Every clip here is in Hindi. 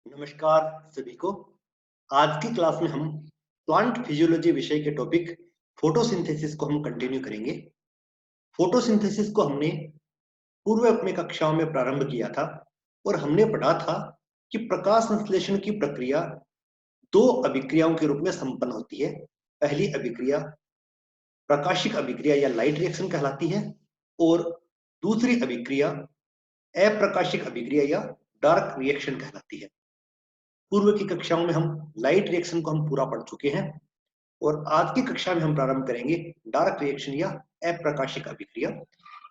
नमस्कार सभी को। आज की क्लास में हम प्लांट फिजियोलॉजी विषय के टॉपिक फोटोसिंथेसिस को हम कंटिन्यू करेंगे। फोटोसिंथेसिस को हमने पूर्व अपने कक्षाओं में प्रारंभ किया था और हमने पढ़ा था कि प्रकाश संश्लेषण की प्रक्रिया दो अभिक्रियाओं के रूप में संपन्न होती है। पहली अभिक्रिया प्रकाशिक अभिक्रिया या लाइट रिएक्शन कहलाती है और दूसरी अभिक्रिया अप्रकाशिक अभिक्रिया या डार्क रिएक्शन कहलाती है। पूर्व की कक्षाओं में हम लाइट रिएक्शन को हम पूरा पढ़ चुके हैं और आज की कक्षा में हम प्रारंभ करेंगे डार्क रिएक्शन या अप्रकाशिक अभिक्रिया,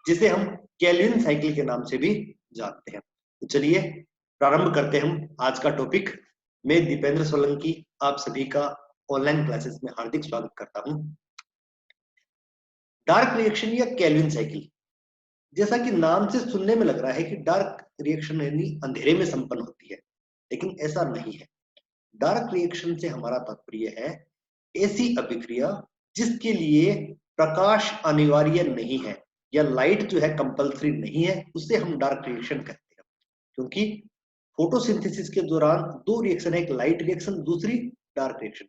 जिसे हम केल्विन साइकिल के नाम से भी जानते हैं। तो चलिए प्रारंभ करते हैं हम आज का टॉपिक। मैं दीपेंद्र सोलंकी आप सभी का ऑनलाइन क्लासेस में हार्दिक स्वागत करता हूं। डार्क रिएक्शन या केल्विन साइकिल, जैसा कि नाम से सुनने में लग रहा है कि डार्क रिएक्शन यानी अंधेरे में संपन्न होती है, लेकिन ऐसा नहीं है। डार्क रिएक्शन से हमारा तात्पर्य है ऐसी अभिक्रिया जिसके लिए प्रकाश अनिवार्य नहीं है या लाइट जो है कंपल्सरी नहीं है, उसे हम डार्क रिएक्शन कहते हैं। क्योंकि फोटोसिंथेसिस के दौरान दो रिएक्शन है, एक लाइट रिएक्शन, दूसरी डार्क रिएक्शन।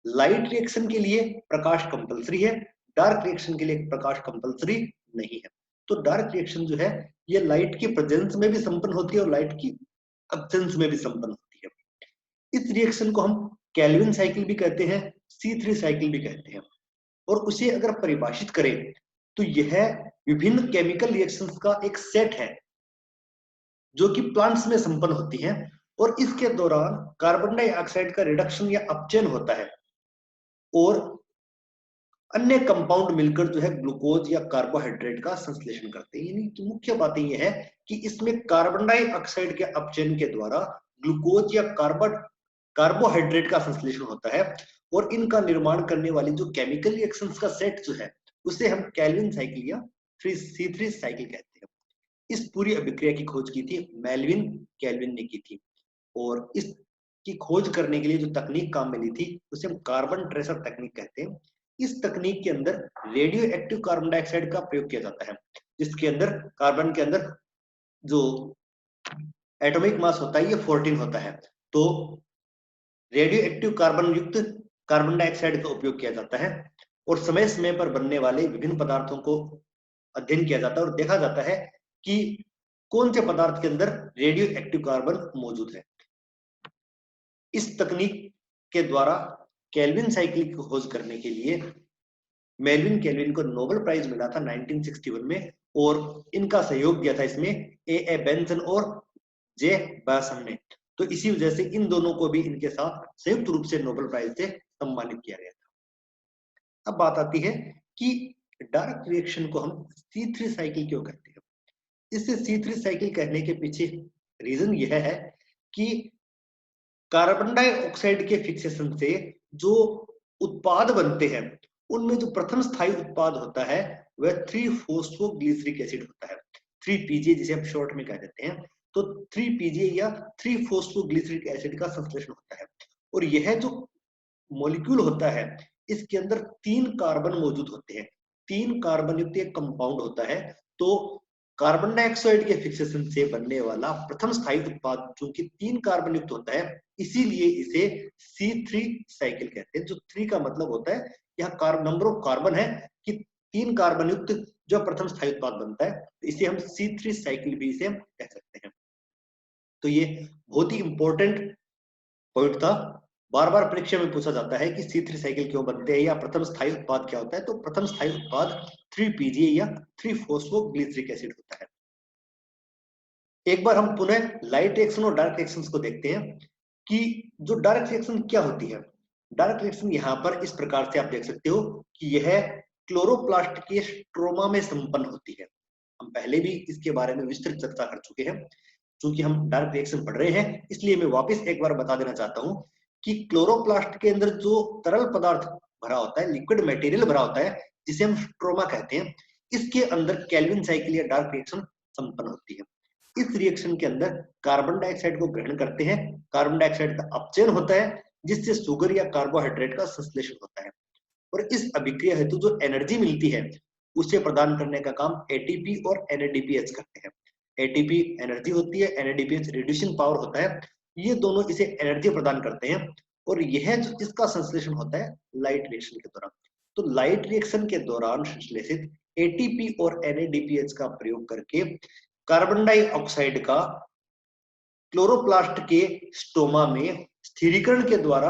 लाइट रिएक्शन के लिए प्रकाश कंपल्सरी है, डार्क रिएक्शन के लिए प्रकाश कंपल्सरी नहीं है। तो डार्क रिएक्शन जो है ये लाइट की प्रेजेंस में भी संपन्न होती है और लाइट की एब्सेंस में भी संपन्न होती है। इस रिएक्शन को हम केल्विन साइकिल भी कहते हैं, C3 साइकिल भी कहते हैं। और उसे अगर परिभाषित करें तो यह विभिन्न केमिकल रिएक्शंस का एक सेट है जो कि प्लांट्स में संपन्न होती हैं और इसके दौरान कार्बन डाइऑक्साइड का रिडक्शन या अपचयन होता है और अन्य कंपाउंड मिलकर जो है ग्लूकोज या कार्बोहाइड्रेट का संश्लेषण करते हैं। यानी कि मुख्य बातें यह है कि इसमें कार्बन डाइऑक्साइड के अपचयन के द्वारा ग्लूकोज या कार्बोहाइड्रेट का संश्लेषण होता है और इनका निर्माण करने वाली जो केमिकल रिएक्शंस का सेट जो है उसे हम केल्विन साइकिल या C3 साइकिल कहते हैं। इस पूरी अभिक्रिया की खोज की थी मेल्विन केल्विन ने की थी और इसकी खोज करने के लिए जो तकनीक काम में ली थी उसे हम कार्बन ट्रेसर तकनीक कहते हैं। इस तकनीक के अंदर रेडियो एक्टिव कार्बन डाइऑक्साइड का प्रयोग किया जाता है, जिसके अंदर कार्बन के अंदर जो एटॉमिक मास होता है ये 14 होता है। तो रेडियो एक्टिव कार्बन युक्त कार्बन डाइऑक्साइड का उपयोग किया जाता है और समय समय पर बनने वाले विभिन्न पदार्थों को अध्ययन किया जाता है और देखा जाता है कि कौन से पदार्थ के अंदर रेडियो एक्टिव कार्बन मौजूद है। इस तकनीक के द्वारा केल्विन साइकिल की खोज करने के लिए मेल्विन केल्विन को नोबेल प्राइज मिला था 1961 में और इनका सहयोग दिया था इसमें ए बेंसन और जे बासन ने। तो इसी वजह से इन दोनों को भी इनके साथ संयुक्त रूप से नोबेल प्राइज से सम्मानित किया गया था। अब बात आती है कि डार्क रिएक्शन को हम C3 साइकिल क्यों कहते हैं। इससे C3 साइकिल कहने के पीछे रीजन यह है कि कार्बन डाइऑक्साइड के फिक्सेशन से जो उत्पाद बनते हैं उनमें जो प्रथम स्थायी उत्पाद होता है वह 3-फॉस्फोग्लिसरिक एसिड होता है, 3PGA जिसे हम शॉर्ट में कह देते हैं। तो 3PGA या 3-फॉस्फोग्लिसरिक एसिड का संश्लेषण होता है और यह जो मॉलिक्यूल होता है इसके अंदर 3 कार्बन मौजूद होते हैं, 3 कार्बन युक्त एक कंपाउंड होता है। तो कार्बन डाइऑक्साइड के फिक्सेशन से बनने वाला प्रथम स्थायी उत्पाद चूंकि 3 कार्बन युक्त होता है, इसीलिए इसे C3 साइकिल कहते हैं। जो 3 का मतलब होता है यह नंबर ऑफ कार्बन है कि 3 कार्बन युक्त जो प्रथम स्थायी उत्पाद बनता है, इसे हम C3 साइकिल भी इसे कह सकते हैं। तो ये बहुत ही इंपॉर्टेंट पॉइंट था, बार बार परीक्षा में पूछा जाता है कि C3 साइकिल क्यों बनते हैं या प्रथम स्थायी उत्पाद क्या होता है। तो प्रथम स्थायी उत्पाद 3PGA या 3-फॉस्फोग्लिसरिक एसिड होता है। एक बार हम पुनः लाइट रिएक्शन और डार्क रिएक्शंस को देखते हैं कि जो डार्क रिएक्शन क्या होती है। डार्क रिएक्शन यहाँ पर इस प्रकार से आप देख सकते हो कि यह क्लोरोप्लास्ट के स्ट्रोमा में संपन्न होती है। हम पहले भी इसके बारे में विस्तृत चर्चा कर चुके हैं। चूंकि हम डार्क रिएक्शन पढ़ रहे हैं इसलिए मैं वापस एक बार बता देना चाहता हूं कि क्लोरोप्लास्ट के अंदर जो तरल पदार्थ भरा होता है, लिक्विड मटेरियल भरा होता है, जिसे हम स्ट्रोमा कहते हैं, इसके अंदर केल्विन साइकिल या डार्क रिएक्शन संपन्न होती है। इस रिएक्शन के अंदर कार्बन डाइऑक्साइड को ग्रहण करते हैं, कार्बन डाइऑक्साइड का अपचयन होता है जिससे शुगर या कार्बोहाइड्रेट का संश्लेषण होता है और इस अभिक्रिया हेतु जो एनर्जी मिलती है उसे प्रदान करने का काम ATP और NADPH करते हैं। ATP एनर्जी होती है, NADPH रिड्यूसिंग पावर होता है। ये दोनों इसे एनर्जी प्रदान करते हैं और यह जो इसका संश्लेषण होता है लाइट रिएक्शन के दौरान। तो लाइट रिएक्शन के दौरान संश्लेषित एटीपी और एनएडीपीएच का प्रयोग करके कार्बन डाइऑक्साइड का क्लोरोप्लास्ट के स्टोमा में स्थिरीकरण के द्वारा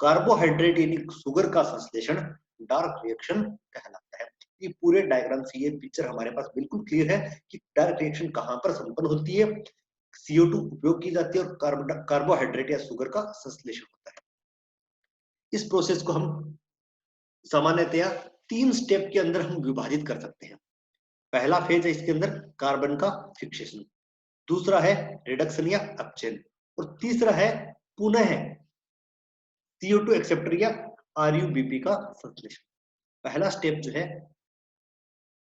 कार्बोहाइड्रेट यानी शुगर का संश्लेषण डार्क रिएक्शन कहलाता है। ये पूरे डायग्राम से ये पिक्चर हमारे पास बिल्कुल क्लियर है कि डार्क रिएक्शन कहां पर संपन्न होती है, CO2 उपयोग की जाती है और कार्बोहाइड्रेट या शुगर का संश्लेषण होता है। इस प्रोसेस को हम सामान्यतया 3 स्टेप के अंदर हम विभाजित कर सकते हैं। पहला फेज है इसके अंदर कार्बन का फिक्सेशन, दूसरा है रिडक्शन या अपचयन और तीसरा है पुनः CO2 एक्सेप्टर या RUBP का संश्लेषण। पहला स्टेप जो है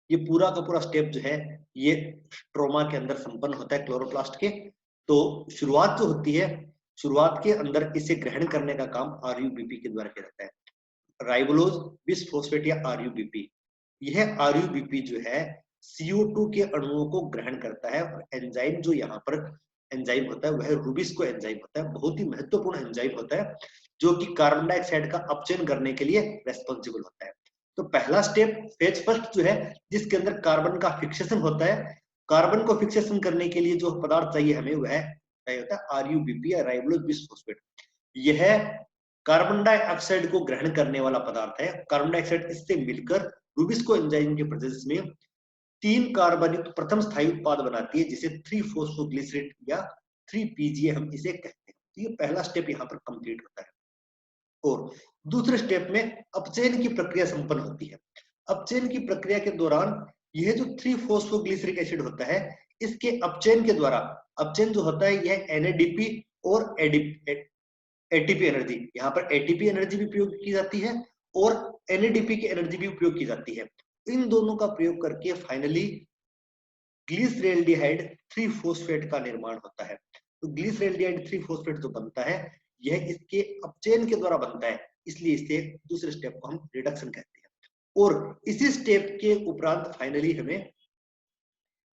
ये पूरा का पूरा स्टेप जो है ये स्ट्रोमा के अंदर संपन्न होता है क्लोरोप्लास्ट के। तो शुरुआत जो होती है, शुरुआत के अंदर इसे ग्रहण करने का काम RUBP के द्वारा किया जाता है, राइबोलोज बिसफॉस्फेट या RUBP। यह RUBP जो है CO2 के अणुओं को ग्रहण करता है और एंजाइम जो यहाँ पर एंजाइम होता है वह रूबिस्को एंजाइम होता है, बहुत ही महत्वपूर्ण एंजाइम होता है जो कि कार्बन डाइऑक्साइड का अपचयन करने के लिए रेस्पॉन्सिबल होता है। तो पहला स्टेप फेज फर्स्ट जो है जिसके अंदर कार्बन का फिक्सेशन होता है, कार्बन को फिक्सेशन करने के लिए जो पदार्थ चाहिए हमें वह चाहिए होता है RUBP या राइबोलोज बिसफॉस्फेट। यह कार्बन डाइऑक्साइड को ग्रहण करने वाला पदार्थ है। कार्बन डाइऑक्साइड इससे मिलकर रूबिस्को एंजाइम के प्रेजेंस में 3 कार्बन युक्त प्रथम स्थायी उत्पाद बनाती है जिसे 3-फॉस्फोग्लिसरेट या 3PGA हम इसे कहते हैं। तो ये पहला स्टेप यहाँ पर कंप्लीट होता है और दूसरे स्टेप में अपचयन की प्रक्रिया संपन्न होती है। अपचयन की प्रक्रिया के दौरान यह जो 3-फॉस्फोग्लिसरिक एसिड होता है इसके अपचयन के द्वारा, अपचयन जो होता है यह NADP और ATP एनर्जी, यहाँ पर ATP एनर्जी भी उपयोग की जाती है और NADP की एनर्जी भी उपयोग की जाती है। इन दोनों का प्रयोग करके फाइनली ग्लिसरेल्डिहाइड 3-फॉस्फेट का निर्माण होता है। तो ग्लिसरेल्डिहाइड 3-फॉस्फेट जो बनता है यह इसके अपचयन के द्वारा बनता है, इसलिए इसे दूसरे स्टेप को हम रिडक्शन कहते हैं। और इसी स्टेप के उपरांत फाइनली हमें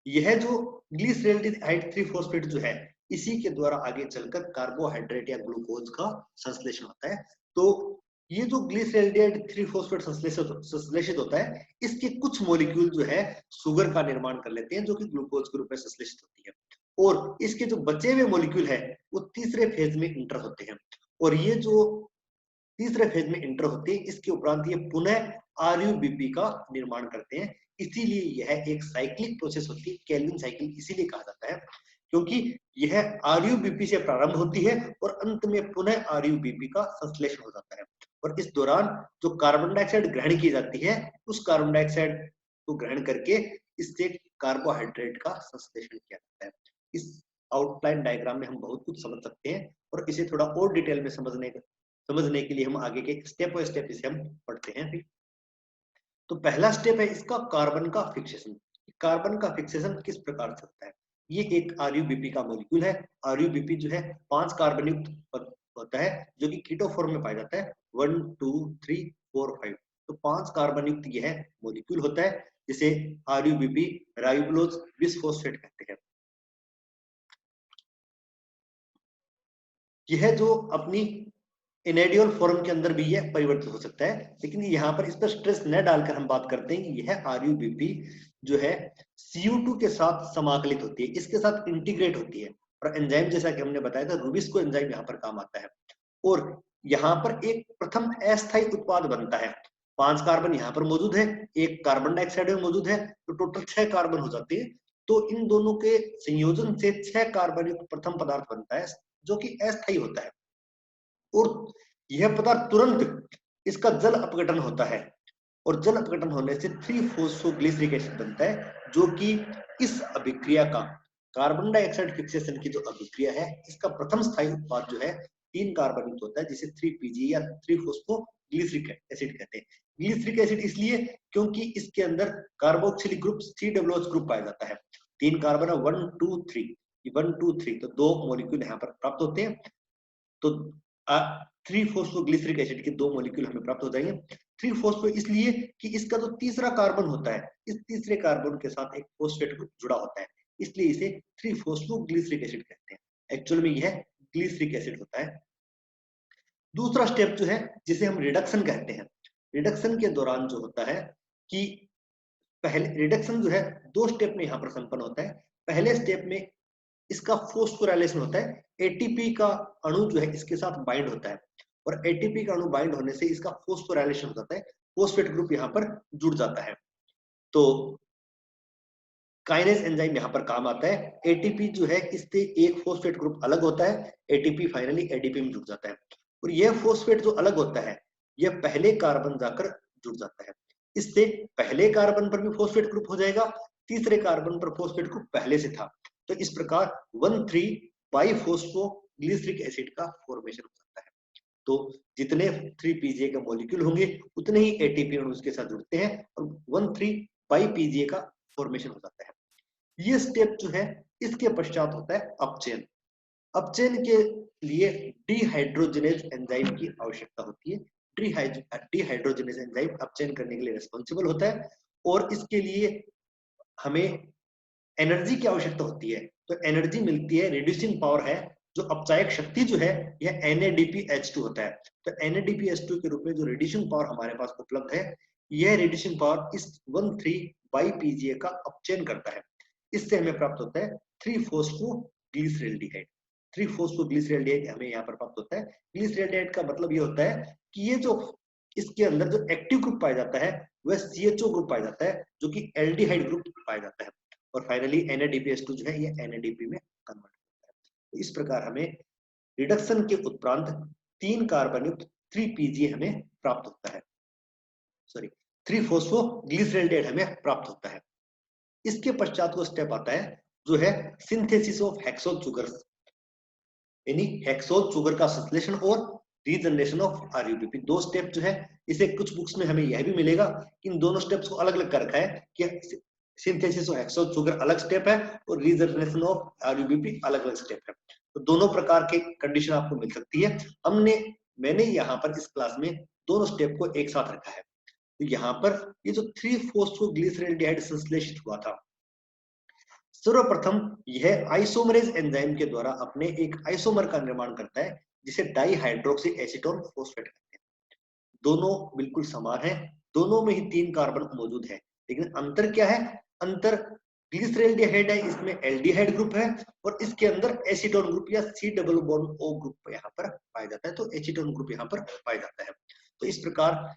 यह जो ग्लिसरेल्डिहाइड 3-फॉस्फेट जो है इसी के द्वारा आगे चलकर कार्बोहाइड्रेट या ग्लूकोज का संश्लेषण होता है। तो ये जो ग्लिसरेल्डिहाइड 3-फॉस्फेट संश्लेषित होता है इसके कुछ मॉलिक्यूल जो है शुगर का निर्माण कर लेते हैं जो कि ग्लूकोज के रूप में संश्लेषित होती है और इसके जो बचे हुए मॉलिक्यूल है वो तीसरे फेज में इंटर होते हैं और ये जो तीसरे फेज में इंटर होते हैं इसके उपरांत ये पुनः RUBP का निर्माण करते हैं। इसीलिए यह एक साइक्लिक प्रोसेस होती है, केल्विन साइकिल इसीलिए कहा जाता है क्योंकि यह RUBP से प्रारंभ होती है और अंत में पुनः RUBP का संश्लेषण हो जाता है और इस दौरान जो कार्बन डाइऑक्साइड ग्रहण की जाती है उस कार्बन डाइऑक्साइड को ग्रहण करके इससे कार्बोहाइड्रेट का संश्लेषण किया जाता है। इस आउटलाइन डायग्राम में हम बहुत कुछ समझ सकते हैं और इसे थोड़ा और डिटेल में समझने के लिए हम आगे के स्टेप बाय स्टेप इसे हम पढ़ते हैं। तो पहला स्टेप है इसका कार्बन का फिक्सेशन। कार्बन का फिक्सेशन किस प्रकार से होता है? ये एक RUBP का मॉलिक्यूल है। RUBP जो है 5 कार्बन युक्त होता है जो कि कीटो फॉर्म में पाया जाता है 1 2 3 4 5। तो 5 कार्बन युक्त यह मॉलिक्यूल होता है जिसे RUBP राइबोलोज बिसफॉस्फेट कहते हैं। यह जो अपनी इनेडियल फॉर्म के अंदर भी यह परिवर्तित हो सकता है, लेकिन यहाँ पर इस पर स्ट्रेस न डालकर हम बात करते हैं कि यह RUBP जो है CO2 के साथ समाकलित होती है, इसके साथ इंटीग्रेट होती है और एंजाइम जैसा कि हमने बताया था रूबिस्को एंजाइम यहाँ पर काम आता है और यहाँ पर एक प्रथम अस्थायी उत्पाद बनता है। 5 कार्बन यहाँ पर मौजूद है, एक कार्बन डाइऑक्साइड में मौजूद है, तो टोटल 6 कार्बन हो जाते हैं। तो इन दोनों के संयोजन से 6 कार्बन युक्त प्रथम पदार्थ बनता है जो कि अस्थायी होता है और यह पदार्थ तुरंत इसका जल अपघटन होता है और जल अपघटन होने से 3-फॉस्फोग्लिसरिक एसिड बनता है जो कि इस अभिक्रिया का कार्बन डाइऑक्साइड फिक्सेशन की जो अभिक्रिया है इसका प्रथम स्थायी उत्पाद जो है 3 कार्बन युक्त होता है जिसे 3PG या 3-फॉस्फोग्लिसरिक एसिड कहते हैं। ग्लिसरिक एसिड इसलिए क्योंकि इसके अंदर कार्बोक्सिलिक ग्रुप COOH ग्रुप पाया जाता है। 3 कार्बन 1 2 3 1 2 3 तो 2 मॉलिक्यूल यहाँ पर प्राप्त होते हैं। तो 3-फॉस्फोग्लिसरिक एसिड के 2 मॉलिक्यूल हमें प्राप्त हो जाएंगे। 3-फॉस्फो इसलिए कि इसका जो तीसरा कार्बन होता है इस तीसरे कार्बन के साथ एक फॉस्फेट ग्रुप जुड़ा होता है, इसलिए इसे 3-फॉस्फोग्लिसरिक एसिड कहते हैं। एक्चुअल में यह ग्लिसरिक एसिड होता है। दूसरा स्टेप जो है जिसे हम रिडक्शन कहते हैं, रिडक्शन के दौरान जो होता है कि पहले रिडक्शन जो है 2 स्टेप में यहाँ पर संपन्न होता है। पहले स्टेप में इसका फोस्फोराइलेशन होता है, एटीपी का अणु जो है इसके साथ बाइंड होता है और एटीपी का अणु बाइंड होने से इसका फोस्फोराइलेशन हो जाता है, फोस्फेट ग्रुप यहाँ पर जुड़ जाता है। तो काइनेज एंजाइम यहाँ पर काम आता है। एटीपी जो है इससे एक फोस्फेट ग्रुप अलग होता है, एटीपी फाइनली एडीपी में जुड़ जाता है और यह फोस्फेट जो अलग होता है यह पहले कार्बन जाकर जुड़ जाता है। इससे पहले कार्बन पर भी फोस्फेट ग्रुप हो जाएगा, तीसरे कार्बन पर फोस्फेट ग्रुप पहले से था। तो इस प्रकार 1,3 बाइफॉस्फोग्लिसरिक एसिड का फॉर्मेशन हो सकता है। तो जितने 3 के मॉलिक्यूल होंगे उतने ही एटीपी अणु उसके साथ जुड़ते हैं और 1,3 बाई का फॉर्मेशन हो जाता है। ये स्टेप जो है इसके पश्चात होता है अपचयन। अपचयन के लिए डिहाइड्रोजनेज एंजाइम की आवश्यकता होती है। डिहाइड्रोजनेज एंजाइम अपचयन करने के लिए रिस्पॉन्सिबल होता है और इसके लिए हमें एनर्जी की आवश्यकता होती है। तो एनर्जी मिलती है, रिड्यूसिंग पावर है, जो अपचायक शक्ति जो है यह NADPH2 होता है। तो NADPH2 के रूप में जो रिड्यूसिंग पावर हमारे पास उपलब्ध है, यह रिड्यूसिंग पावर इस 1,3 बाई PGA का अपचयन करता है। इससे हमें प्राप्त होता है 3-फॉस्फोग्लिसरैल्डिहाइड। 3-फॉस्फोग्लिसरैल्डिहाइड हमें यहाँ पर प्राप्त होता है। ग्लिसरैल्डिहाइड का मतलब ये होता है कि ये जो इसके अंदर जो एक्टिव ग्रुप पाया जाता है वह CHO ग्रुप पाया जाता है, जो कि एल्डिहाइड ग्रुप पाया जाता है और फाइनली NADPH2 जो है ये NADP में कन्वर्ट होता है। तो इस प्रकार हमें रिडक्शन के उपरांत 3 कार्बन युक्त 3 PGA हमें प्राप्त होता है, सॉरी 3-फॉस्फोग्लिसरैल्डिहाइड हमें प्राप्त होता है। इसके पश्चात को स्टेप आता है जो है सिंथेसिस ऑफ हेक्सोल सुगर्स, यानी हेक्सोल सुगर का संश्लेषण और रीजनरेशन ऑफ RUBP। 2 स्टेप जो है, इसे कुछ बुक्स में हमें यह भी मिलेगा कि इन दोनों स्टेप्स को अलग अलग कर रखा है कि सिंथेसिस ऑफ हेक्सोल सुगर अलग स्टेप है और रीजनरेशन ऑफ RUBP अलग अलग स्टेप है। तो दोनों प्रकार के कंडीशन आपको मिल सकती है। मैंने यहाँ पर इस क्लास में दोनों स्टेप को एक साथ रखा है। तो यहाँ पर ये जो 3-फॉस्फोग्लिसरैल्डिहाइड संश्लेषित हुआ था, सर्वप्रथम यह आइसोमरेज एंजाइम के द्वारा अपने एक आइसोमर का निर्माण करता है जिसे डाइहाइड्रोक्सी एसीटोन फॉस्फेट कहते हैं। दोनों बिल्कुल समान है, दोनों में ही 3 कार्बन मौजूद है, लेकिन अंतर क्या है? अंतर ग्लिसरैल्डिहाइड है, इसमें एल्डिहाइड ग्रुप है और इसके अंदर एसीटोन ग्रुप या C double bond O group यहाँ पर पाया जाता है, तो एसीटोन ग्रुप यहाँ पर पाया जाता है। तो इस प्रकार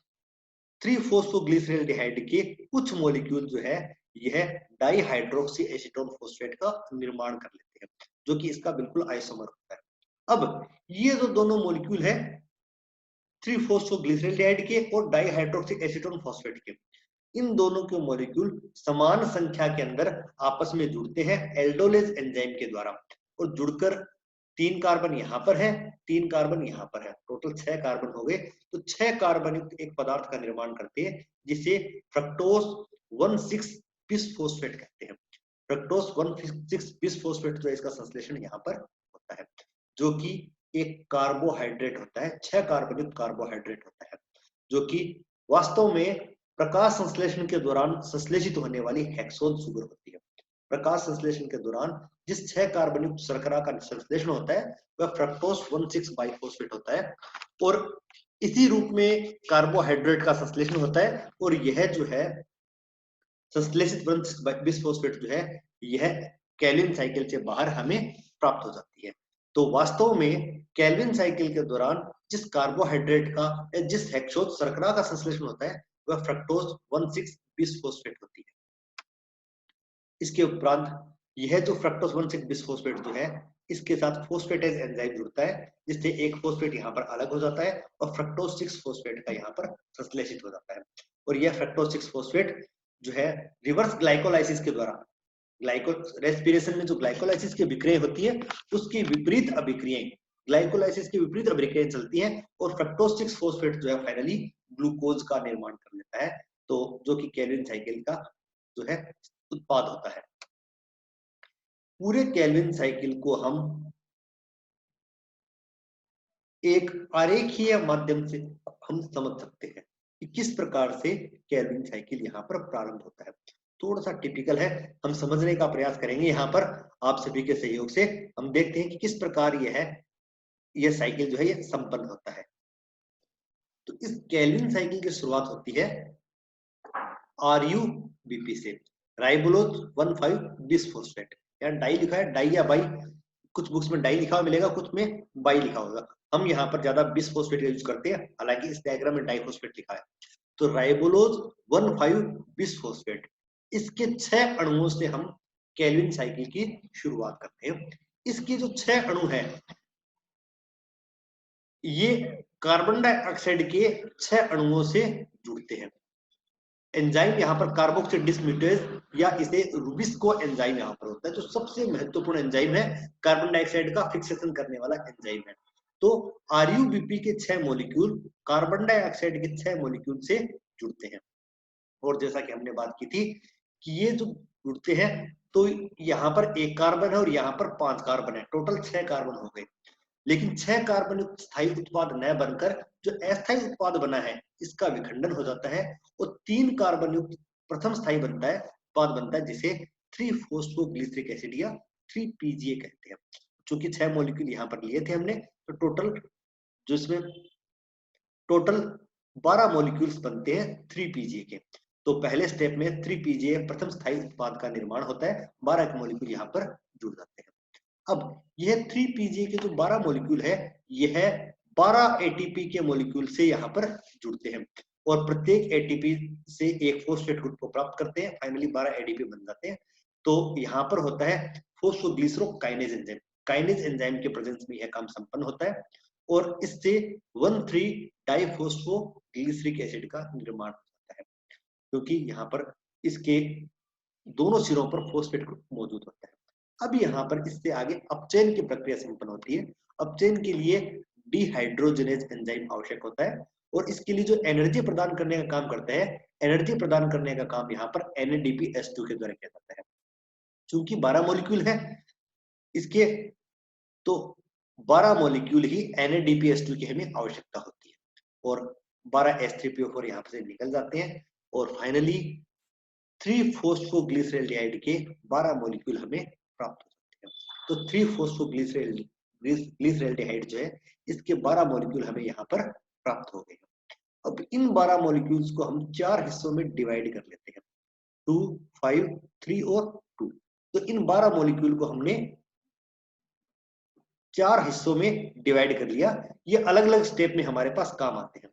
3-फॉस्फोग्लिसरैल्डिहाइड के कुछ मॉलिक्यूल जो है यह डाइहाइड्रोक्सी एसीटोन फॉस्फेट का निर्माण कर लेते हैं, जो कि इसका बिल्कुल आइसोमर होता है। अब ये जो दोनों मॉलिक्यूल है 3-फॉस्फोग्लिसरैल्डिहाइड के और डाइहाइड्रोक्सी एसीटोन फॉस्फेट के, इन दोनों के मॉलिक्यूल समान संख्या के अंदर आपस में जुड़ते हैं एल्डोलेज एंजाइम के द्वारा और जुड़कर 3 कार्बन यहाँ पर है, 3 कार्बन यहाँ पर है, टोटल 6 कार्बन हो गए। तो 6 कार्बन युक्त एक पदार्थ का निर्माण करते हैं जिसे फ्रक्टोज 1,6 बिसफॉस्फेट कहते हैं। फ्रक्टोज 1,6 बिसफॉस्फेट जो है इसका संश्लेषण यहाँ पर होता है, जो कि एक कार्बोहाइड्रेट होता है, 6 कार्बन युक्त कार्बोहाइड्रेट होता है, जो कि वास्तव में प्रकाश संश्लेषण के दौरान संश्लेषित होने वाली हेक्सोल सुगर होती है। प्रकाश संश्लेषण के दौरान जिस 6 कार्बन युक्त शर्करा का संश्लेषण होता है वह फ्रक्टोज 1,6 बाइफॉस्फेट होता है और इसी रूप में कार्बोहाइड्रेट का संश्लेषण होता है और यह जो है संश्लेषित 1,6 बिसफॉस्फेट जो है यह केल्विन साइकिल से बाहर हमें प्राप्त हो जाती है। तो वास्तव में केल्विन साइकिल के दौरान जिस कार्बोहाइड्रेट का जिस हेक्सोल शर्करा का संश्लेषण होता है वह फ्रक्टोज 1,6 बिसफॉस्फेट होती है। इसके उपरांत यह जो फ्रक्टोज 1,6 बिसफॉस्फेट जो है इसके साथ फोस्फेटेज एंजाइम जुड़ता है जिससे एक फोस्फेट यहाँ पर अलग हो जाता है और फ्रक्टोज 6 फोस्फेट का यहाँ पर संश्लेषित हो जाता है और यह फ्रक्टोज 6 फोस्फेट जो है रिवर्स ग्लाइकोलाइसिस के द्वारा रेस्पिरेशन में जो ग्लाइकोलाइसिस की अभिक्रिया होती है उसकी विपरीत अभिक्रियाएं, ग्लाइकोलाइसिस की विपरीत अभिक्रियाएं चलती हैं और फ्रक्टोज 6 फोस्फेट जो है फाइनली ग्लूकोज का निर्माण कर लेता है, तो जो कि केल्विन साइकिल का जो है उत्पाद होता है। पूरे केल्विन साइकिल को हम एक आरेखीय माध्यम से हम समझ सकते हैं कि किस प्रकार से केल्विन साइकिल यहाँ पर प्रारंभ होता है। थोड़ा सा टिपिकल है, हम समझने का प्रयास करेंगे यहाँ पर आप सभी के सहयोग से। हम देखते हैं कि किस प्रकार यह यह साइकिल जो है ये संपन्न होता है। तो इस केल्विन साइकिल की शुरुआत होती है RuBP से, राइबोलोज 1,5 बिसफॉस्फेट। यार डाई लिखा है, डाई या बाई, कुछ बुक्स में डाई लिखा हुआ मिलेगा, कुछ में बाई लिखा होगा। हम यहाँ पर ज्यादा बिसफॉस्फेट का यूज करते हैं, हालांकि इस डायग्राम में डाइफॉस्फेट लिखा है। तो राइबोलोज 1,5 बिसफॉस्फेट, इसके 6 अणुओं से हम केल्विन साइकिल की शुरुआत करते हैं। इसके जो 6 अणु हैं ये कार्बन डाइऑक्साइड के 6 अणुओं से जुड़ते हैं। एंजाइम यहाँ पर कार्बोक्सिल डिसम्यूटेज या इसे रुबिस्को एंजाइम यहाँ पर होता है, जो सबसे महत्वपूर्ण एंजाइम है, कार्बन डाइऑक्साइड का फिक्सेशन करने वाला एंजाइम है। तो RuBP के 6 मॉलिक्यूल कार्बन डाइऑक्साइड के 6 मॉलिक्यूल से जुड़ते हैं। और जैसा कि हमने बात की थी कि ये जो जुड़ते हैं तो यहाँ पर 1 कार्बन है और यहाँ पर 5 कार्बन है, टोटल 6 कार्बन हो गए। लेकिन 6 कार्बन युक्त स्थायी उत्पाद न बनकर जो अस्थायी उत्पाद बना है इसका विखंडन हो जाता है और 3 कार्बन युक्त प्रथम स्थायी बनता है, उत्पाद बनता है, जिसे 3-फॉस्फोग्लिसरिक एसिड या 3PGA कहते हैं। चूंकि 6 मॉलिक्यूल यहाँ पर लिए थे हमने, तो टोटल जो इसमें टोटल 12 मॉलिक्यूल्स बनते हैं 3PGA के। तो पहले स्टेप में 3PGA प्रथम स्थायी उत्पाद का निर्माण होता है, 12 मॉलिक्यूल यहाँ पर जुड़ जाते हैं। अब यह 3PGA के जो 12 मॉलिक्यूल है यह 12 ATP के मॉलिक्यूल से यहाँ पर जुड़ते हैं और प्रत्येक ATP से एक फॉस्फेट ग्रुप को प्राप्त करते हैं, फाइनली 12 ADP बन जाते हैं। तो यहाँ पर होता है फॉस्फोग्लिसरोकाइनेज एंजाइम, काइनेज एंजाइम के प्रेजेंस में यह काम संपन्न होता है और इससे 1,3-डाइफॉस्फोग्लिसरिक एसिड का निर्माण होता है, क्योंकि यहाँ पर इसके दोनों सिरों पर फॉस्फेट ग्रुप मौजूद होता है। अब यहाँ पर इससे आगे अपचयन की प्रक्रिया संपन्न होती है। अपचयन के लिए डिहाइड्रोजनेज एंजाइम आवश्यक होता है और इसके लिए जो एनर्जी प्रदान करने का काम करता है, एनर्जी प्रदान करने का काम यहाँ पर NADPH2 के द्वारा किया जाता है। चूंकि 12 मॉलिक्यूल है इसके, तो 12 मॉलिक्यूल ही NADPH2 की हमें आवश्यकता होती है और 12 H3PO4 यहाँ से निकल जाते हैं और फाइनली 3-फॉस्फोग्लिसरैल्डिहाइड के 12 मॉलिक्यूल हमें प्राप्त हो जाते हैं। तो 3-फॉस्फोग्लिसरैल्डिहाइड जो है इसके 12 मॉलिक्यूल हमें यहाँ पर प्राप्त हो गए। अब इन 12 मॉलिक्यूल्स को हम 4 हिस्सों में डिवाइड कर लेते हैं, 2, 5, 3 और 2। तो इन 12 मॉलिक्यूल को हमने 4 हिस्सों में डिवाइड कर लिया। ये अलग अलग स्टेप में हमारे पास काम आते हैं।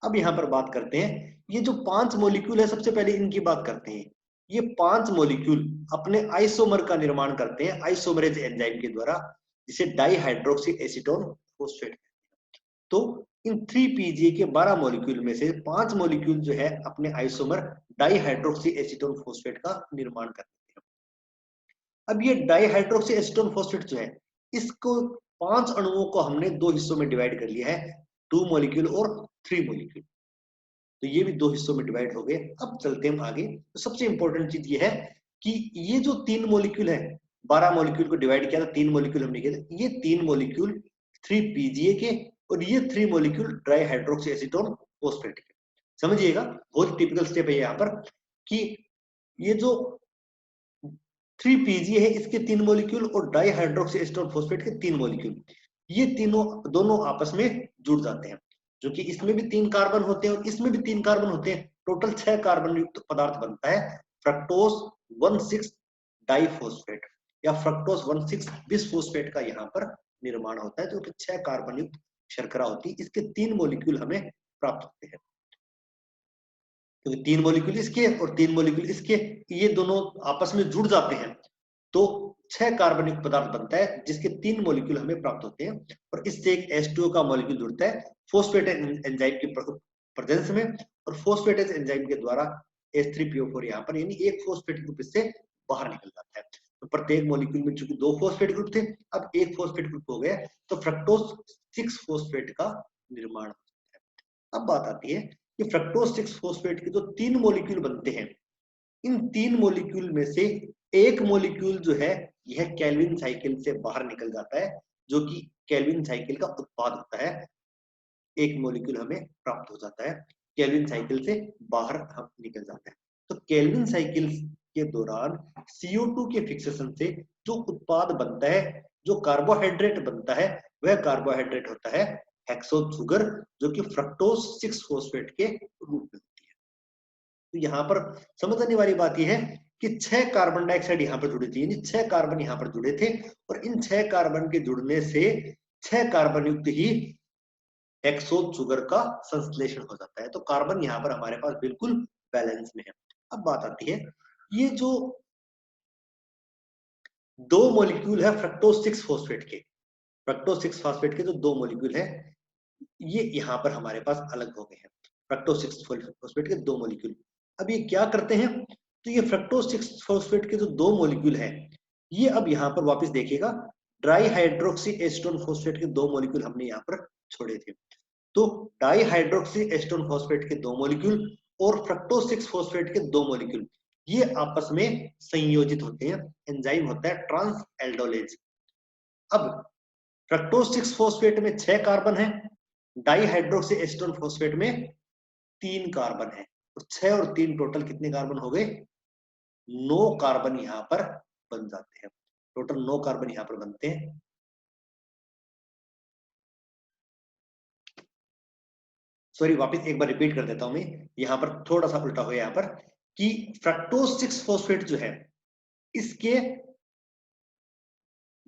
अब यहाँ पर बात करते हैं, ये जो 5 मॉलिक्यूल है, सबसे पहले इनकी बात करते हैं। ये 5 मॉलिक्यूल अपने आइसोमर का निर्माण करते हैं आइसोमरेज एंजाइम के द्वारा, जिसे डाइहाइड्रोक्सी एसीटोन फॉस्फेट। तो इन 3PGA के 12 मॉलिक्यूल में से 5 मॉलिक्यूल जो है अपने आइसोमर डाइहाइड्रोक्सी एसीटोन फॉस्फेट का निर्माण करते हैं। अब ये डाइहाइड्रोक्सी एसीटोन फॉस्फेट जो है, इसको 5 अणुओं को हमने 2 हिस्सों में डिवाइड कर लिया है, 2 मॉलिक्यूल और 3 मॉलिक्यूल। तो ये भी 2 हिस्सों में डिवाइड हो गए। अब चलते हैं आगे। तो सबसे इंपॉर्टेंट चीज ये है कि ये जो 3 मॉलिक्यूल है, 12 मॉलिक्यूल को डिवाइड किया था, 3 मॉलिक्यूल हमने किया, ये 3 मॉलिक्यूल 3PGA के और ये 3 मॉलिक्यूल डाइहाइड्रोक्सी एसीटोन फॉस्फेट के। समझिएगा, बहुत टिपिकल स्टेप है यहाँ पर कि ये जो 3PGA है इसके 3 मॉलिक्यूल और डाइहाइड्रोक्सी एसीटोन फॉस्फेट के 3 मॉलिक्यूल, ये तीनों दोनों आपस में जुड़ जाते हैं, जो कि इसमें भी 3 कार्बन होते हैं और इसमें भी 3 कार्बन होते हैं। टोटल 6 कार्बन युक्त पदार्थ बनता है फ्रक्टोज 1,6 डाइफॉस्फेट या फ्रक्टोज 1,6 बिसफॉस्फेट का यहाँ पर निर्माण होता है, जो कि 6 कार्बन युक्त शर्करा होती है। इसके 3 मॉलिक्यूल हमें प्राप्त होते हैं, क्योंकि 3 मॉलिक्यूल इसके और 3 मॉलिक्यूल इसके, ये दोनों आपस में जुड़ जाते हैं तो 6 कार्बन युक्त पदार्थ बनता है, जिसके 3 मॉलिक्यूल हमें प्राप्त होते हैं और इससे एक H2O का मॉलिक्यूल जुड़ता है फॉस्फेटेज एंजाइम की प्रेजेंस में, और फॉस्फेटेज एंजाइम के द्वारा H3PO4 यहाँ पर, यानी एक फॉस्फेट ग्रुप इससे बाहर निकल जाता है। तो प्रत्येक मॉलिक्यूल में चूंकि 2 फॉस्फेट ग्रुप थे, अब एक फॉस्फेट ग्रुप हो गया, तो फ्रक्टोज 6 फॉस्फेट का निर्माण होता है। अब बात आती है कि फ्रक्टोज 6 फॉस्फेट के जो 3 मॉलिक्यूल बनते हैं, इन 3 मॉलिक्यूल में से एक मॉलिक्यूल जो है यह केल्विन साइकिल से बाहर निकल जाता है, जो कि केल्विन साइकिल का उत्पाद होता है। एक मॉलिक्यूल हमें प्राप्त हो जाता है, केल्विन साइकिल से बाहर हम निकल जाते हैं। तो केल्विन साइकिल के दौरान CO2 के फिक्सेशन से जो उत्पाद बनता है जो कार्बोहाइड्रेट बनता है वह कार्बोहाइड्रेट होता है हेक्सोज शुगर, जो कि फ्रक्टोज 6 फॉस्फेट के रूप में होती है। तो यहाँ पर समझने वाली बात यह है कि 6 कार्बन डाइऑक्साइड यहाँ पर जुड़े थे, यानी 6 कार्बन यहाँ पर जुड़े थे, और इन 6 कार्बन के जुड़ने से 6 कार्बन युक्त ही हेक्सोज शुगर का संश्लेषण हो जाता है। तो कार्बन यहाँ पर हमारे पास बिल्कुल बैलेंस में है। अब बात आती है, ये जो दो मॉलिक्यूल है फ्रक्टोज 6 फॉस्फेट के, फ्रक्टोज 6 फॉस्फेट के जो दो मॉलिक्यूल है, ये यहाँ पर हमारे पास अलग हो गए हैं, फ्रक्टोज 6 फॉस्फेट के दो मॉलिक्यूल। अब ये क्या करते हैं, तो ये फ्रक्टोज 6 फॉस्फेट के जो दो मॉलिक्यूल है, ये अब यहाँ पर वापस देखिएगा, ड्राई हाइड्रोक्सी एस्टोन फॉस्फेट के दो मॉलिक्यूल हमने यहाँ पर छोड़े थे। तो डाई हाइड्रोक्सी एस्टोन फॉस्फेट के दो मॉलिक्यूल और फ्रक्टोज 6 फॉस्फेट के दो मॉलिक्यूल ये आपस में संयोजित होते हैं, एंजाइम होता है ट्रांस एल्डोलेज। अब फ्रक्टोज 6 फॉस्फेट में 6 कार्बन है, डाई हाइड्रोक्सी एस्टोन फॉस्फेट में 3 कार्बन है, तो 6 और 3 टोटल कितने कार्बन हो गए, 9 कार्बन यहां पर बन जाते हैं, टोटल 9 कार्बन यहां पर बनते हैं। सॉरी, वापस एक बार रिपीट कर देता हूं मैं, यहां पर थोड़ा सा उल्टा हुआ यहाँ पर कि फ्रक्टोज 6 फॉस्फेट जो है इसके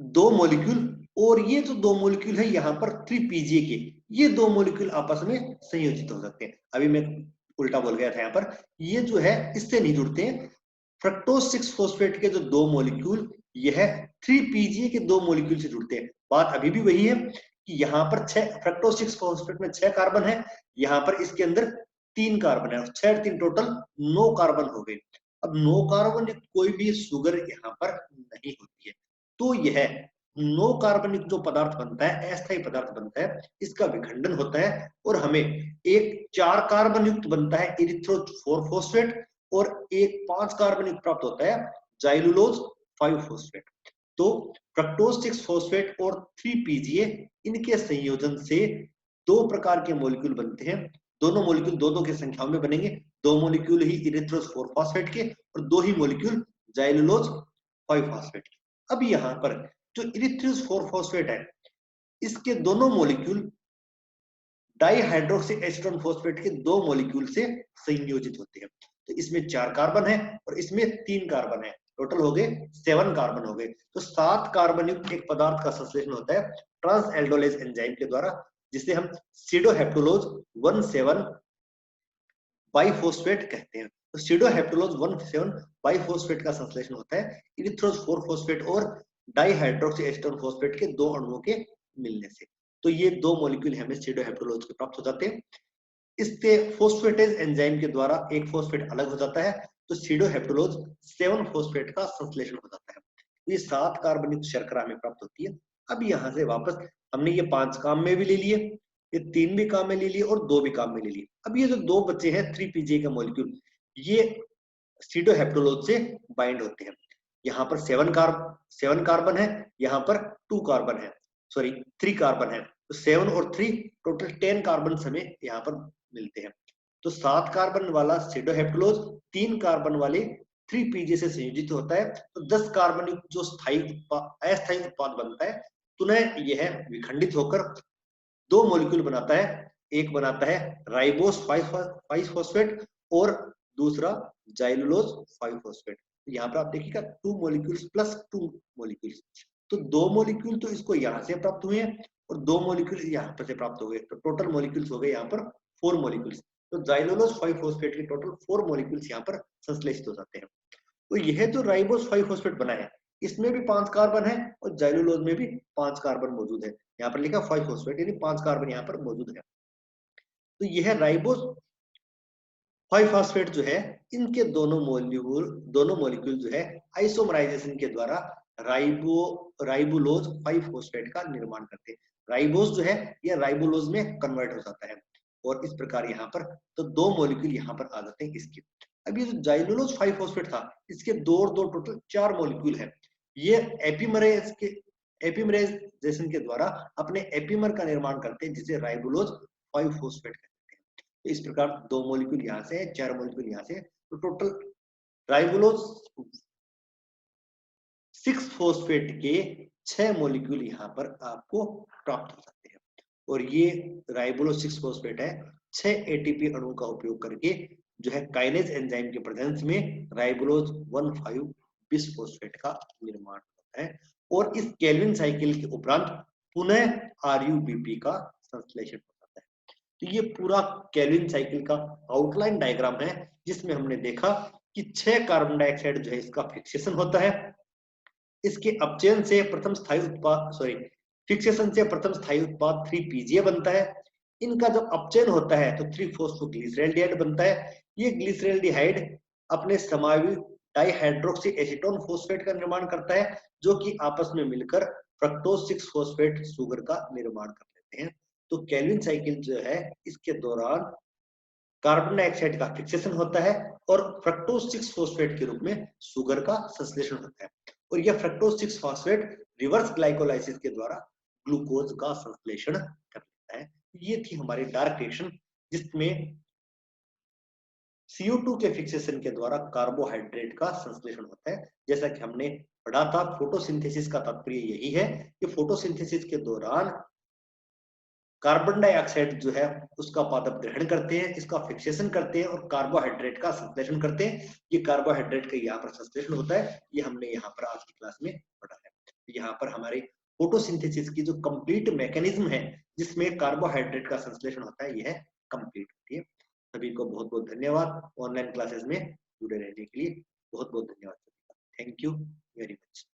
दो मॉलिक्यूल, और ये जो दो मॉलिक्यूल है यहाँ पर 3PGA के, ये दो मॉलिक्यूल आपस में संयोजित हो सकते हैं। अभी मैं उल्टा बोल गया था यहाँ पर, ये जो है इससे नहीं जुड़ते हैं। फ्रक्टोज 6 फॉस्फेट के जो दो मॉलिक्यूल यह 3PGA के दो मॉलिक्यूल से जुड़ते हैं। बात अभी भी वही है कि यहाँ पर 6 फ्रक्टोज 6 फॉस्फेट में 6 कार्बन है, यहाँ पर इसके अंदर 3 कार्बन है, 6 3 टोटल 9 कार्बन हो गए। अब 9 कार्बन कोई भी शुगर यहाँ पर नहीं होती है, तो यह 9 कार्बन युक्त जो पदार्थ बनता है, अस्थायी पदार्थ बनता है, इसका विखंडन होता है और हमें एक 4 कार्बन युक्त बनता है इरिथ्रो 4 फॉस्फेट, और एक 5 कार्बन युक्त प्राप्त होता है जाइलुलोज 5 फॉस्फेट। तो फ्रक्टोज 6 फॉस्फेट और 3PGA इनके संयोजन से दो प्रकार के मॉलिक्यूल बनते हैं। दोनों मॉलिक्यूल दो दो की संख्याओं में बनेंगे, दो मॉलिक्यूल ही इरिथ्रोज 4 फॉस्फेट के और दो ही मॉलिक्यूल जाइलुलोज 5 फॉस्फेट के। अब यहाँ पर जो इरिथ्रोज 4 फॉस्फेट है, इसके दोनों molecule di hydroxy Aston phosphate के दो मॉलिक्यूल से संयोजित होते हैं। तो इसमें 4 कार्बन है और इसमें 3 कार्बन है, टोटल हो गए 7 कार्बन हो गए। तो 7 कार्बन युक्त एक पदार्थ का संश्लेषण होता है ट्रांस एल्डोलेज एंजाइम के द्वारा, जिसे हम सीडोहेप्टुलोज 17 बाइफॉस्फेट कहते हैं। तो सीडोहेप्टुलोज 17 बाइफॉस्फेट का संश्लेषण होता है इरिथ्रोज 4 फॉस्फेट और डाइहाइड्रोक्सी एस्टोन फॉस्फेट के दो अणुओं के मिलने से। तो ये दो मॉलिक्यूल हमें सीडोहेप्टुलोज के प्राप्त हो जाते हैं। इससे फॉस्फेटेज एंजाइम के द्वारा एक फॉस्फेट अलग हो जाता है, तो सीडोहेप्टुलोज 7 फॉस्फेट का संश्लेषण हो जाता है। तो ये 7 कार्बन युक्त शर्करा हमें प्राप्त होती है। अब यहाँ से वापस हमने ये 5 काम में भी ले लिए, ये 3 भी काम में ले लिए और 2 भी काम में ले लिए। अब ये जो दो बच्चे हैं 3PGA के मॉलिक्यूल, ये सीडोहेप्टुलोज से बाइंड होते हैं। यहाँ पर 7 कार्बन है, यहाँ पर 2 कार्बन है, सॉरी 3 कार्बन है, तो 7 और 3 टोटल 10 कार्बन हमें यहाँ पर मिलते हैं। तो 7 कार्बन वाला सीडोहेप्टुलोज 3 कार्बन वाले 3PGA से संयोजित होता है, तो 10 कार्बन युक्त जो अस्थायी उत्पाद बनता है, पुनः यह विखंडित होकर दो मॉलिक्यूल बनाता है, एक बनाता है राइबोस 5 फॉस्फेट और दूसरा जाइलुलोज 5 फॉस्फेट। यहाँ पर आप देखिएगा 2 मॉलिक्यूल्स प्लस 2 मॉलिक्यूल्स, तो 2 मॉलिक्यूल तो इसको यहाँ से प्राप्त हुए हैं और 2 मॉलिक्यूल यहाँ पर से प्राप्त हो गए, तो टोटल मॉलिक्यूल्स हो गए यहाँ पर 4 मॉलिक्यूल्स। तो जाइलुलोज 5 फॉस्फेट के टोटल 4 मॉलिक्यूल्स यहाँ पर संश्लेषित हो जाते हैं। तो यह जो राइबोस 5 फॉस्फेट बना है, इसमें भी 5 कार्बन है और जाइलुलोज में भी 5 कार्बन मौजूद है। यहाँ पर लिखा 5 फॉस्फेट, यानी 5 कार्बन यहाँ पर मौजूद है। तो यह राइबोस 5 फॉस्फेट जो है, इनके दोनों मॉलिक्यूल जो है आइसोमराइजेशन के द्वारा राइबोलोज 5 फॉस्फेट का निर्माण करते हैं। राइबोस जो है यह राइबोलोज में कन्वर्ट हो जाता है और इस प्रकार यहाँ पर तो दो मॉलिक्यूल यहाँ पर आ जाते हैं इसके। अब ये जो जाइलुलोज 5 फॉस्फेट था, इसके दो और दो टोटल 4 मॉलिक्यूल है। ये एपिमराइजेशन के द्वारा अपने एपिमर का निर्माण करते हैं, जिसे राइबोलोज 5 फॉस्फेट कहते हैं। तो इस प्रकार दो मॉलिक्यूल यहाँ से, 4 मॉलिक्यूल यहाँ से, तो टोटल राइबोलोज 6 फॉस्फेट के 6 मॉलिक्यूल यहाँ पर आपको प्राप्त हो सकते हैं। और ये राइबोलोज 6 फॉस्फेट है, 6 एटीपी अणु का उपयोग करके जो है काइनेज एंजाइम के प्रेजेंस में राइबोलोज 1,5 बिसफॉस्फेट का निर्माण होता है। और इस केल्विन साइकिल के उपरांत पुनः आरयूबीपी का संश्लेषण हो जाता है। तो ये पूरा केल्विन साइकिल का आउटलाइन डायग्राम है, जिसमें हमने देखा कि 6 कार्बन डाइऑक्साइड जो है इसका फिक्सेशन होता है। इसके अपचयन से प्रथम स्थायी उत्पाद फिक्सेशन से प्रथम स्थायी उत्पाद 3PGA बनता है। इनका जब अपचयन होता है तो 3-फॉस्फोग्लिसरैल्डिहाइड बनता है। ये ग्लिसरैल्डिहाइड अपने समावी डाइहाइड्रोक्सी एसीटोन फॉस्फेट का निर्माण करता है, जो कि आपस में मिलकर फ्रक्टोज 6 फॉस्फेट शुगर का निर्माण कर लेते हैं। तो केल्विन साइकिल जो है इसके दौरान कार्बन डाइऑक्साइड का फिक्सेशन होता है और फ्रक्टोज 6 फॉस्फेट के रूप में शुगर का संश्लेषण होता है। और यह फ्रक्टोज 6 फॉस्फेट रिवर्स ग्लाइकोलाइसिस के द्वारा ग्लूकोज का संश्लेषण कर लेता है। ये थी हमारी डार्क रिएक्शन, जिसमें CO2 के फिक्सेशन के द्वारा कार्बोहाइड्रेट का संश्लेषण होता है। जैसा कि हमने पढ़ा था, फोटोसिंथेसिस का तात्पर्य यही है कि फोटोसिंथेसिस के दौरान कार्बन डाइऑक्साइड जो है उसका पादप ग्रहण करते हैं, इसका फिक्सेशन करते हैं और कार्बोहाइड्रेट का संश्लेषण करते हैं। ये कार्बोहाइड्रेट का यहाँ पर संश्लेषण होता है, ये हमने यहाँ पर आज की क्लास में पढ़ा है। यहाँ पर हमारे फोटोसिंथेसिस की जो कंप्लीट मैकेनिज्म है जिसमें कार्बोहाइड्रेट का संश्लेषण होता है, यह कंप्लीट होती है। सभी को बहुत बहुत धन्यवाद। ऑनलाइन क्लासेस में जुड़े रहने के लिए बहुत बहुत धन्यवाद। Thank you very much.